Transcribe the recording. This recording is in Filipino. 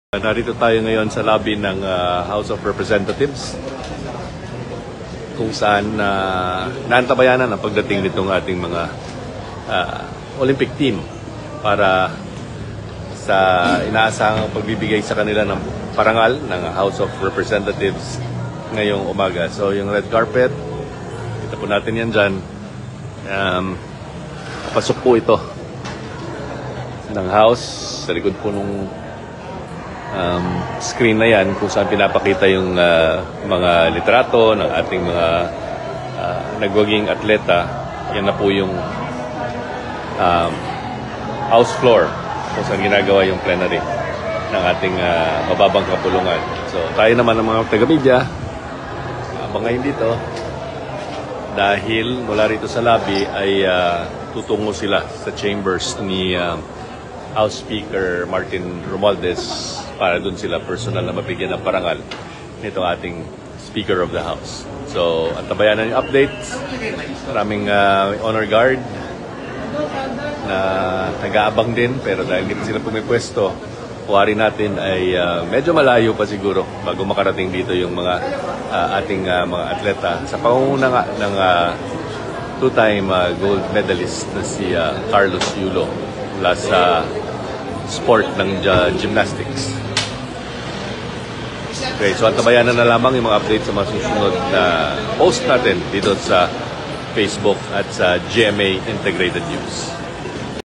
Narito tayo ngayon sa lobby ng House of Representatives kung saan naantabayanan ang pagdating nitong ating mga Olympic team para sa inaasahang pagbibigay sa kanila ng parangal ng House of Representatives ngayong umaga. So yung red carpet, kita po natin yan dyan. Pasok po ito ng House sa likod po nung screen na yan kung saan pinapakita yung mga litrato ng ating mga nagwaging atleta. Yan na po yung house floor kung saan ginagawa yung plenary ng ating mababang kapulungan. So tayo naman ng mga taga-media abangayin dito dahil mula rito sa lobby ay tutungo sila sa chambers ni House Speaker Martin Romualdez para dun sila personal na mabigyan ng parangal nitong ating Speaker of the House. So, antabayan yung updates. Maraming honor guard na nag-aabang din, pero dahil hindi sila pumipwesto, kuwari natin ay medyo malayo pa siguro bago makarating dito yung mga ating mga atleta. Sa pangunguna nga ng two-time gold medalist na si Carlos Yulo mula sa sport ng gymnastics. Okay, so antabayanan na lamang yung mga updates sa mga susunod na post natin dito sa Facebook at sa GMA Integrated News.